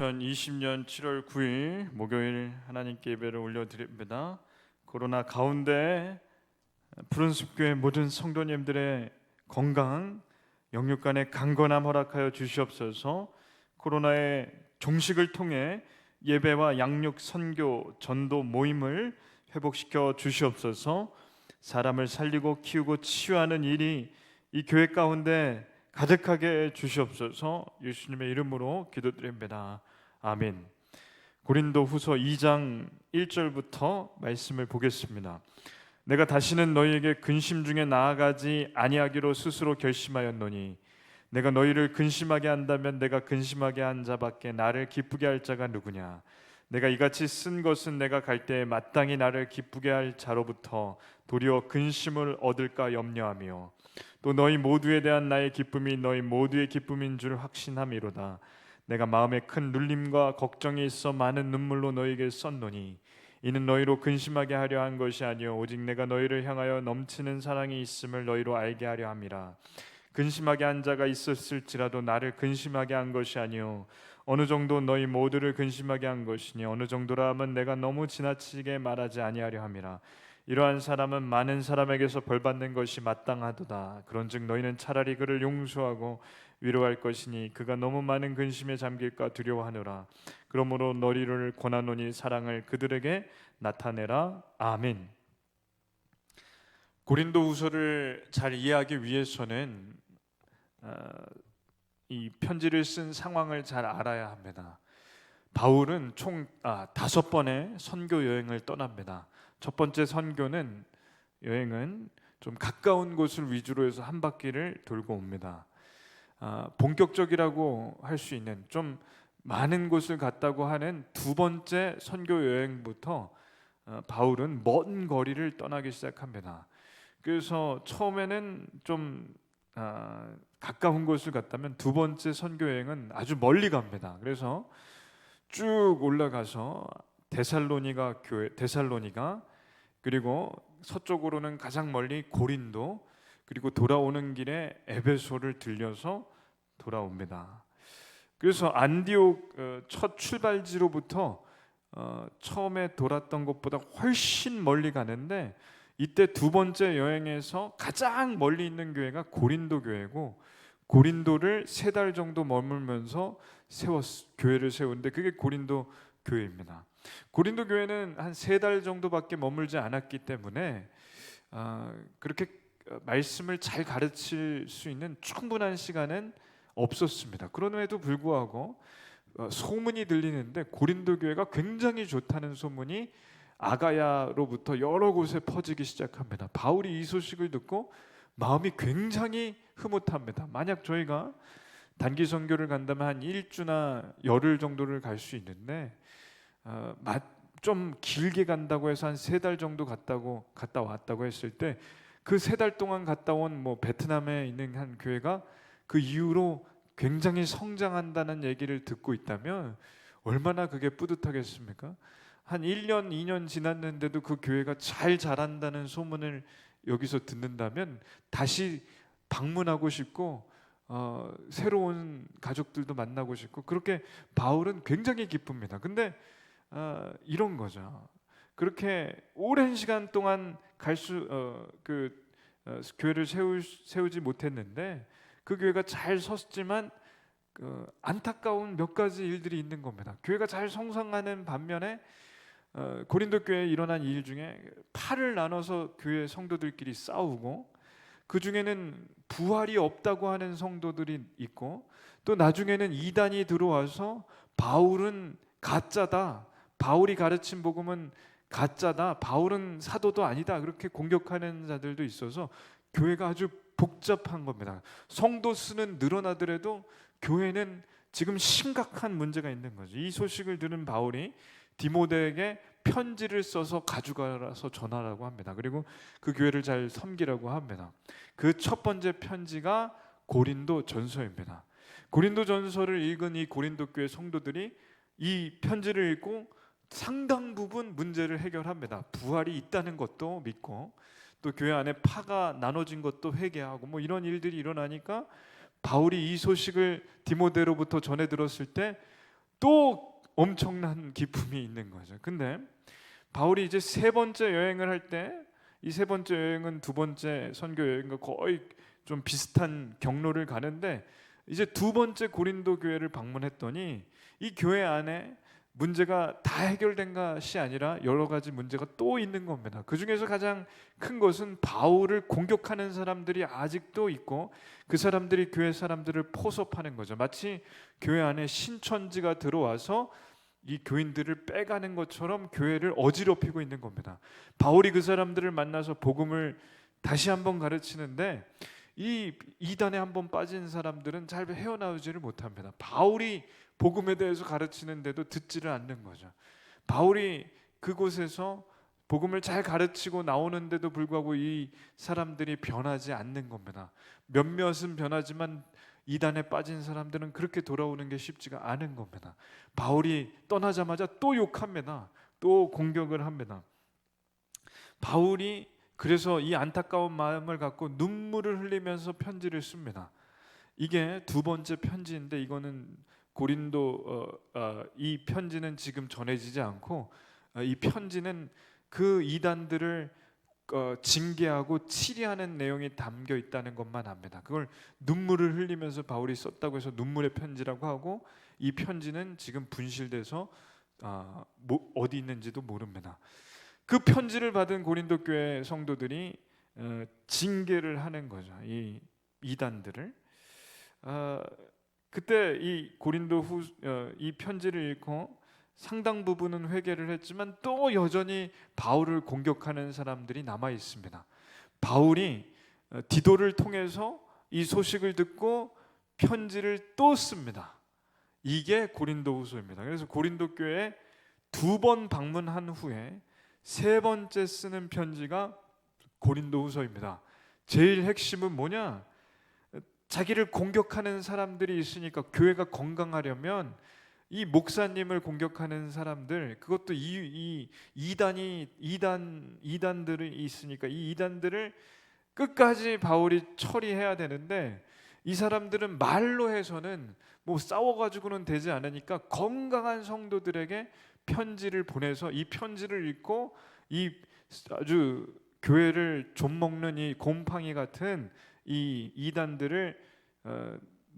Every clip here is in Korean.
2020년 7월 9일 목요일 하나님께 예배를 올려드립니다. 코로나 가운데 푸른숲교회 모든 성도님들의 건강, 영육 간의 강건함 허락하여 주시옵소서. 코로나의 종식을 통해 예배와 양육 선교 전도 모임을 회복시켜 주시옵소서. 사람을 살리고 키우고 치유하는 일이 이 교회 가운데 가득하게 주시옵소서. 예수님의 이름으로 기도드립니다. 아멘. 고린도후서 2장 1절부터 말씀을 보겠습니다. 내가 다시는 너희에게 근심 중에 나아가지 아니하기로 스스로 결심하였노니 내가 너희를 근심하게 한다면 내가 근심하게 한 자밖에 나를 기쁘게 할 자가 누구냐. 내가 이같이 쓴 것은 내가 갈 때에 마땅히 나를 기쁘게 할 자로부터 도리어 근심을 얻을까 염려하며 또 너희 모두에 대한 나의 기쁨이 너희 모두의 기쁨인 줄 확신함이로다. 내가 마음에 큰 눌림과 걱정이 있어 많은 눈물로 너희에게 썼노니 이는 너희로 근심하게 하려 한 것이 아니요 오직 내가 너희를 향하여 넘치는 사랑이 있음을 너희로 알게 하려 함이라. 근심하게 한 자가 있었을지라도 나를 근심하게 한 것이 아니요 어느 정도 너희 모두를 근심하게 한 것이니 어느 정도라 하면 내가 너무 지나치게 말하지 아니하려 함이라. 이러한 사람은 많은 사람에게서 벌받는 것이 마땅하도다. 그런즉 너희는 차라리 그를 용서하고 위로할 것이니 그가 너무 많은 근심에 잠길까 두려워하노라. 그러므로 너희를 권하노니 사랑을 그들에게 나타내라. 아멘. 고린도후서를 잘 이해하기 위해서는 이 편지를 쓴 상황을 잘 알아야 합니다. 바울은 총 5번의 선교 여행을 떠납니다. 첫 번째 여행은 좀 가까운 곳을 위주로 해서 한 바퀴를 돌고 옵니다. 본격적이라고 할 수 있는 좀 많은 곳을 갔다고 하는 두 번째 선교 여행부터 바울은 먼 거리를 떠나기 시작합니다. 그래서 처음에는 좀 가까운 곳을 갔다면 두 번째 선교 여행은 아주 멀리 갑니다. 그래서 쭉 올라가서 데살로니가 그리고 서쪽으로는 가장 멀리 고린도, 그리고 돌아오는 길에 에베소를 들려서 돌아옵니다. 그래서 안디옥 첫 출발지로부터 처음에 돌았던 것보다 훨씬 멀리 가는데, 이때 두 번째 여행에서 가장 멀리 있는 교회가 고린도 교회고, 고린도를 3달 정도 머물면서 교회를 세우는데 그게 고린도 교회입니다. 고린도 교회는 한 3달 정도밖에 머물지 않았기 때문에 그렇게 말씀을 잘 가르칠 수 있는 충분한 시간은 없었습니다. 그럼에도 불구하고 소문이 들리는데 고린도 교회가 굉장히 좋다는 소문이 아가야로부터 여러 곳에 퍼지기 시작합니다. 바울이 이 소식을 듣고 마음이 굉장히 흐뭇합니다. 만약 저희가 단기 선교를 간다면 한 일주나 열흘 정도를 갈 수 있는데 좀 길게 간다고 해서 한 3달 정도 갔다 왔다고 했을 때 그 3달 동안 갔다 온 베트남에 있는 한 교회가 그 이후로 굉장히 성장한다는 얘기를 듣고 있다면 얼마나 그게 뿌듯하겠습니까? 한 1년, 2년 지났는데도 그 교회가 잘 자란다는 소문을 여기서 듣는다면 다시 방문하고 싶고 새로운 가족들도 만나고 싶고, 그렇게 바울은 굉장히 기쁩니다. 근데 이런 거죠. 그렇게 오랜 시간 동안 교회를 세우지 못했는데 그 교회가 잘 섰지만 안타까운 몇 가지 일들이 있는 겁니다. 교회가 잘 성장하는 반면에 고린도 교회에 일어난 일 중에 팔을 나눠서 교회 성도들끼리 싸우고, 그 중에는 부활이 없다고 하는 성도들이 있고, 또 나중에는 이단이 들어와서 바울은 가짜다, 바울이 가르친 복음은 가짜다, 바울은 사도도 아니다, 그렇게 공격하는 자들도 있어서 교회가 아주 복잡한 겁니다. 성도 수는 늘어나더라도 교회는 지금 심각한 문제가 있는 거죠. 이 소식을 들은 바울이 디모데에게 편지를 써서 가져가서 전하라고 합니다. 그리고 그 교회를 잘 섬기라고 합니다. 그 첫 번째 편지가 고린도 전서입니다. 고린도 전서를 읽은 이 고린도 교회 성도들이 이 편지를 읽고 상당 부분 문제를 해결합니다. 부활이 있다는 것도 믿고, 또 교회 안에 파가 나눠진 것도 회개하고, 이런 일들이 일어나니까 바울이 이 소식을 디모데로부터 전해 들었을 때 또 엄청난 기쁨이 있는 거죠. 근데 바울이 이제 세 번째 여행을 할 때, 이 세 번째 여행은 두 번째 선교 여행과 거의 좀 비슷한 경로를 가는데, 이제 두 번째 고린도 교회를 방문했더니 이 교회 안에 문제가 다 해결된 것이 아니라 여러 가지 문제가 또 있는 겁니다. 그 중에서 가장 큰 것은 바울을 공격하는 사람들이 아직도 있고, 그 사람들이 교회 사람들을 포섭하는 거죠. 마치 교회 안에 신천지가 들어와서 이 교인들을 빼가는 것처럼 교회를 어지럽히고 있는 겁니다. 바울이 그 사람들을 만나서 복음을 다시 한번 가르치는데, 이 이단에 한번 빠진 사람들은 잘 헤어나오지를 못합니다. 바울이 복음에 대해서 가르치는데도 듣지를 않는 거죠. 바울이 그곳에서 복음을 잘 가르치고 나오는데도 불구하고 이 사람들이 변하지 않는 겁니다. 몇몇은 변하지만 이단에 빠진 사람들은 그렇게 돌아오는 게 쉽지가 않은 겁니다. 바울이 떠나자마자 또 욕합니다. 또 공격을 합니다. 바울이 그래서 이 안타까운 마음을 갖고 눈물을 흘리면서 편지를 씁니다. 이게 두 번째 편지인데, 이거는 고린도 이 편지는 지금 전해지지 않고, 이 편지는 그 이단들을 징계하고 치리하는 내용이 담겨 있다는 것만 압니다. 그걸 눈물을 흘리면서 바울이 썼다고 해서 눈물의 편지라고 하고, 이 편지는 지금 분실돼서 어디 있는지도 모릅니다. 그 편지를 받은 고린도 교회 성도들이 징계를 하는 거죠. 이 이단들을. 그때 이 고린도 이 편지를 읽고 상당 부분은 회개를 했지만 또 여전히 바울을 공격하는 사람들이 남아 있습니다. 바울이 디도를 통해서 이 소식을 듣고 편지를 또 씁니다. 이게 고린도후서입니다. 그래서 고린도 교회에 두 번 방문한 후에 세 번째 쓰는 편지가 고린도후서입니다. 제일 핵심은 뭐냐? 자기를 공격하는 사람들이 있으니까, 교회가 건강하려면 이 목사님을 공격하는 사람들, 그것도 이 이단들이 있으니까 이 이단들을 끝까지 바울이 처리해야 되는데, 이 사람들은 말로 해서는 뭐 싸워가지고는 되지 않으니까 건강한 성도들에게 편지를 보내서 이 편지를 읽고 이 아주 교회를 좀먹는 이 곰팡이 같은 이 이단들을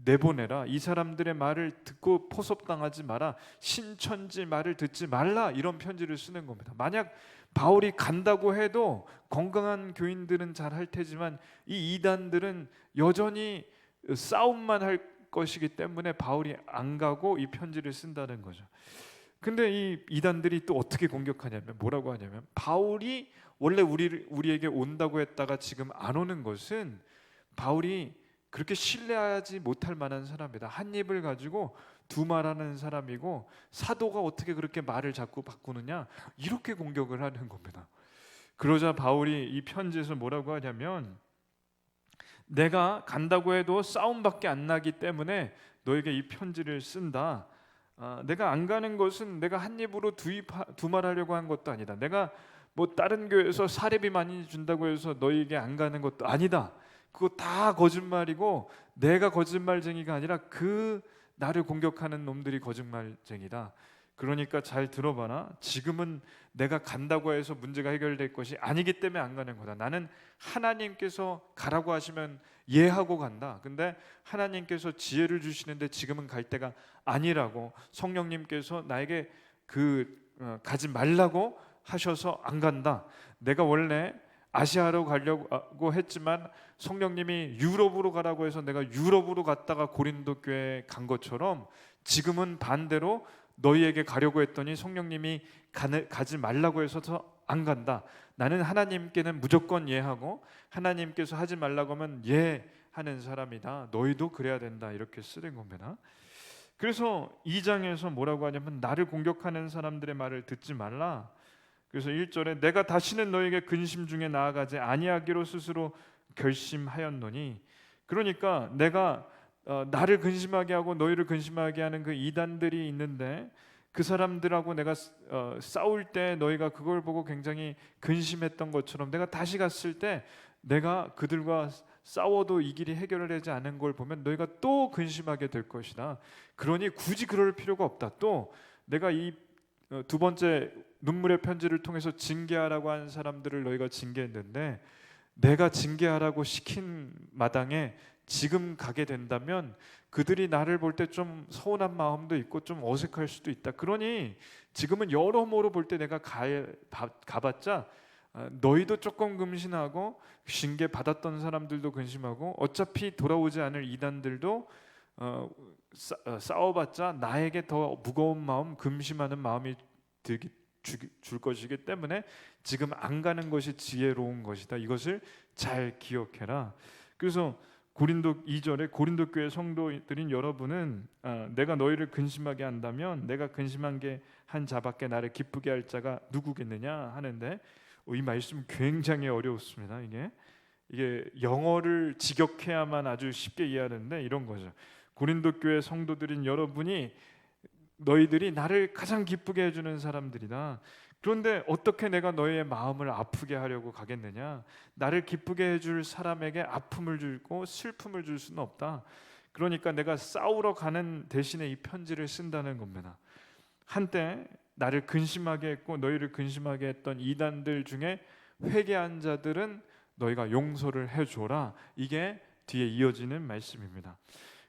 내보내라. 이 사람들의 말을 듣고 포섭당하지 마라. 신천지 말을 듣지 말라. 이런 편지를 쓰는 겁니다. 만약 바울이 간다고 해도 건강한 교인들은 잘 할 테지만 이 이단들은 여전히 싸움만 할 것이기 때문에 바울이 안 가고 이 편지를 쓴다는 거죠. 근데 이 이단들이 또 어떻게 공격하냐면, 뭐라고 하냐면, 바울이 원래 우리에게 온다고 했다가 지금 안 오는 것은 바울이 그렇게 신뢰하지 못할 만한 사람이다. 한 입을 가지고 두 말하는 사람이고, 사도가 어떻게 그렇게 말을 자꾸 바꾸느냐, 이렇게 공격을 하는 겁니다. 그러자 바울이 이 편지에서 뭐라고 하냐면, 내가 간다고 해도 싸움밖에 안 나기 때문에 너에게 이 편지를 쓴다. 내가 안 가는 것은 내가 한 입으로 두 말하려고 한 것도 아니다. 내가 뭐 다른 교회에서 사례비 많이 준다고 해서 너에게 안 가는 것도 아니다. 그거 다 거짓말이고, 내가 거짓말쟁이가 아니라 그 나를 공격하는 놈들이 거짓말쟁이다. 그러니까 잘 들어봐라. 지금은 내가 간다고 해서 문제가 해결될 것이 아니기 때문에 안 가는 거다. 나는 하나님께서 가라고 하시면 예하고 간다. 근데 하나님께서 지혜를 주시는데 지금은 갈 때가 아니라고, 성령님께서 나에게 가지 말라고 하셔서 안 간다. 내가 원래 아시아로 가려고 했지만 성령님이 유럽으로 가라고 해서 내가 유럽으로 갔다가 고린도 교회에 간 것처럼, 지금은 반대로 너희에게 가려고 했더니 성령님이 가지 말라고 해서 안 간다. 나는 하나님께는 무조건 예하고, 하나님께서 하지 말라고 하면 예하는 사람이다. 너희도 그래야 된다. 이렇게 쓰는 겁니다. 그래서 2장에서 뭐라고 하냐면, 나를 공격하는 사람들의 말을 듣지 말라. 그래서 1절에 내가 다시는 너에게 근심 중에 나아가지 아니하기로 스스로 결심하였노니, 그러니까 내가 나를 근심하게 하고 너희를 근심하게 하는 그 이단들이 있는데, 그 사람들하고 내가 싸울 때 너희가 그걸 보고 굉장히 근심했던 것처럼, 내가 다시 갔을 때 내가 그들과 싸워도 이 길이 해결되지 않은 걸 보면 너희가 또 근심하게 될 것이다. 그러니 굳이 그럴 필요가 없다. 또 내가 이 두 번째 눈물의 편지를 통해서 징계하라고 한 사람들을 너희가 징계했는데 내가 징계하라고 시킨 마당에 지금 가게 된다면 그들이 나를 볼 때 좀 서운한 마음도 있고 좀 어색할 수도 있다. 그러니 지금은 여러모로 볼 때 내가 가봤자 너희도 조금 근심하고 징계 받았던 사람들도 근심하고 어차피 돌아오지 않을 이단들도 싸워봤자 나에게 더 무거운 마음, 근심하는 마음이 줄 것이기 때문에 지금 안 가는 것이 지혜로운 것이다. 이것을 잘 기억해라. 그래서 고린도 2절에 고린도 교회 성도들인 여러분은 내가 너희를 근심하게 한다면 내가 근심한 게 한 자밖에 나를 기쁘게 할 자가 누구겠느냐 하는데 이 말씀 굉장히 어려웠습니다. 이게 영어를 직역해야만 아주 쉽게 이해하는데 이런 거죠. 고린도 교회 성도들인 여러분이 너희들이 나를 가장 기쁘게 해주는 사람들이다. 그런데 어떻게 내가 너희의 마음을 아프게 하려고 가겠느냐? 나를 기쁘게 해줄 사람에게 아픔을 주고 슬픔을 줄 수는 없다. 그러니까 내가 싸우러 가는 대신에 이 편지를 쓴다는 겁니다. 한때 나를 근심하게 했고 너희를 근심하게 했던 이단들 중에 회개한 자들은 너희가 용서를 해줘라. 이게 뒤에 이어지는 말씀입니다.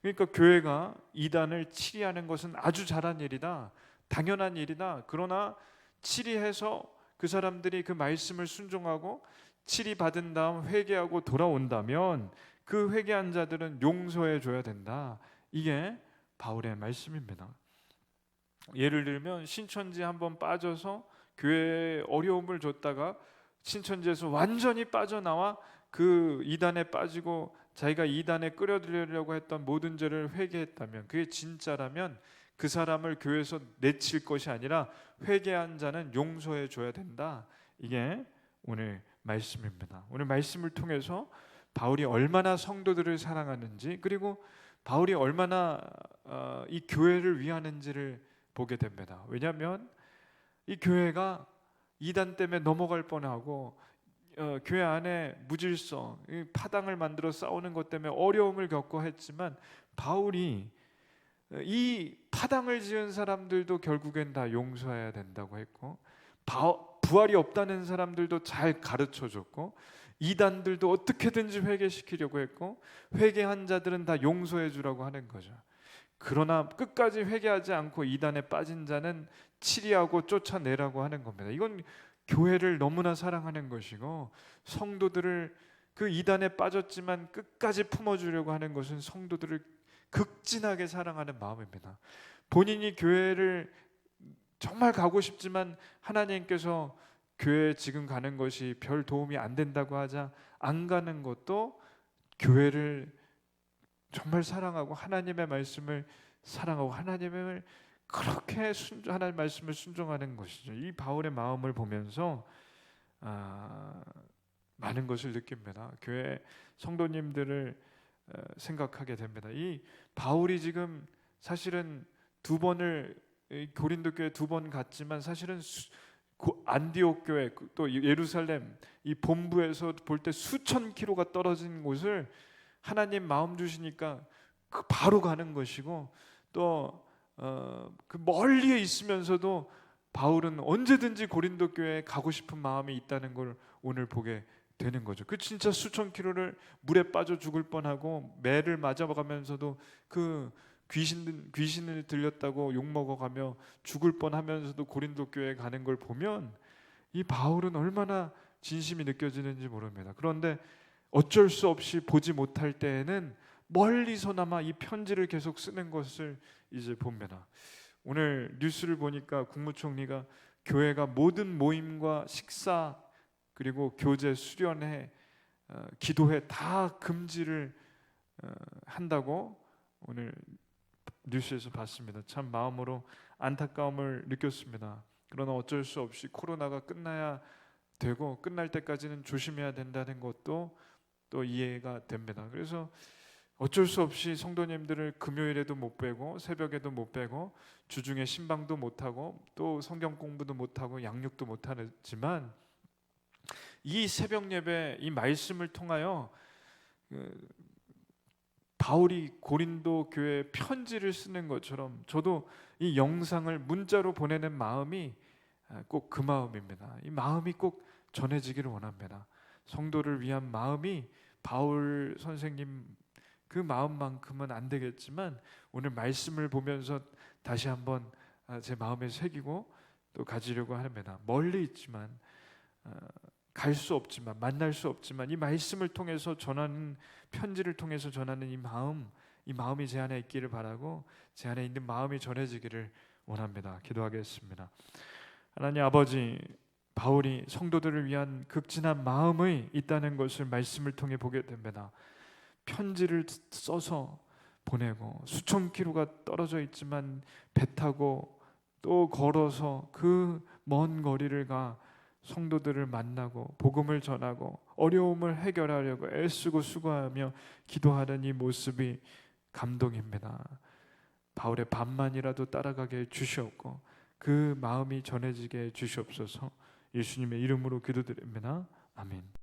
그러니까 교회가 이단을 치리하는 것은 아주 잘한 일이다, 당연한 일이다. 그러나 치리해서 그 사람들이 그 말씀을 순종하고 치리받은 다음 회개하고 돌아온다면 그 회개한 자들은 용서해 줘야 된다. 이게 바울의 말씀입니다. 예를 들면 신천지에 한번 빠져서 교회에 어려움을 줬다가 신천지에서 완전히 빠져나와 그 이단에 빠지고 자기가 이단에 끌어들이려고 했던 모든 죄를 회개했다면 그게 진짜라면 그 사람을 교회에서 내칠 것이 아니라 회개한 자는 용서해 줘야 된다. 이게 오늘 말씀입니다. 오늘 말씀을 통해서 바울이 얼마나 성도들을 사랑하는지 그리고 바울이 얼마나 이 교회를 위하는지를 보게 됩니다. 왜냐하면 이 교회가 이단 때문에 넘어갈 뻔하고 교회 안에 무질서, 파당을 만들어 싸우는 것 때문에 어려움을 겪고 했지만 바울이 이 파당을 지은 사람들도 결국엔 다 용서해야 된다고 했고 부활이 없다는 사람들도 잘 가르쳐줬고 이단들도 어떻게든지 회개시키려고 했고 회개한 자들은 다 용서해 주라고 하는 거죠. 그러나 끝까지 회개하지 않고 이단에 빠진 자는 치리하고 쫓아내라고 하는 겁니다. 이건 교회를 너무나 사랑하는 것이고 성도들을 그 이단에 빠졌지만 끝까지 품어주려고 하는 것은 성도들을 극진하게 사랑하는 마음입니다. 본인이 교회를 정말 가고 싶지만 하나님께서 교회에 지금 가는 것이 별 도움이 안 된다고 하자 안 가는 것도 교회를 정말 사랑하고 하나님의 말씀을 사랑하고 하나님을 그렇게 하나님의 말씀을 순종하는 것이죠. 이 바울의 마음을 보면서 많은 것을 느낍니다. 교회 성도님들을 생각하게 됩니다. 이 바울이 지금 사실은 두 번을 고린도 교회 두 번 갔지만 사실은 안디옥 교회 또 예루살렘 이 본부에서 볼 때 수천 킬로가 떨어진 곳을 하나님 마음 주시니까 바로 가는 것이고 또 그 멀리에 있으면서도 바울은 언제든지 고린도 교회에 가고 싶은 마음이 있다는 걸 오늘 보게 되는 거죠. 그 진짜 수천 킬로를 물에 빠져 죽을 뻔하고 매를 맞아가면서도 그 귀신을 들렸다고 욕 먹어가며 죽을 뻔하면서도 고린도 교회에 가는 걸 보면 이 바울은 얼마나 진심이 느껴지는지 모릅니다. 그런데 어쩔 수 없이 보지 못할 때에는 멀리서나마 이 편지를 계속 쓰는 것을 이제 봅니다. 오늘 뉴스를 보니까 국무총리가 교회가 모든 모임과 식사 그리고 교제, 수련회, 기도회 다 금지를 한다고 오늘 뉴스에서 봤습니다. 참 마음으로 안타까움을 느꼈습니다. 그러나 어쩔 수 없이 코로나가 끝나야 되고 끝날 때까지는 조심해야 된다는 것도 또 이해가 됩니다. 그래서 어쩔 수 없이 성도님들을 금요일에도 못 빼고 새벽에도 못 빼고 주중에 신방도 못하고 또 성경 공부도 못하고 양육도 못하지만 이 새벽 예배 이 말씀을 통하여 바울이 고린도 교회에 편지를 쓰는 것처럼 저도 이 영상을 문자로 보내는 마음이 꼭 그 마음입니다. 이 마음이 꼭 전해지기를 원합니다. 성도를 위한 마음이 바울 선생님 그 마음만큼은 안 되겠지만 오늘 말씀을 보면서 다시 한번 제 마음에 새기고 또 가지려고 합니다. 멀리 있지만 갈 수 없지만 만날 수 없지만 이 말씀을 통해서 전하는 편지를 통해서 전하는 이 마음이 제 안에 있기를 바라고 제 안에 있는 마음이 전해지기를 원합니다. 기도하겠습니다. 하나님 아버지, 바울이 성도들을 위한 극진한 마음이 있다는 것을 말씀을 통해 보게 됩니다. 편지를 써서 보내고 수천 킬로가 떨어져 있지만 배 타고 또 걸어서 그 먼 거리를 가 성도들을 만나고 복음을 전하고 어려움을 해결하려고 애쓰고 수고하며 기도하는 이 모습이 감동입니다. 바울의 밤만이라도 따라가게 해 주시옵고 그 마음이 전해지게 해 주시옵소서. 예수님의 이름으로 기도드립니다. 아멘.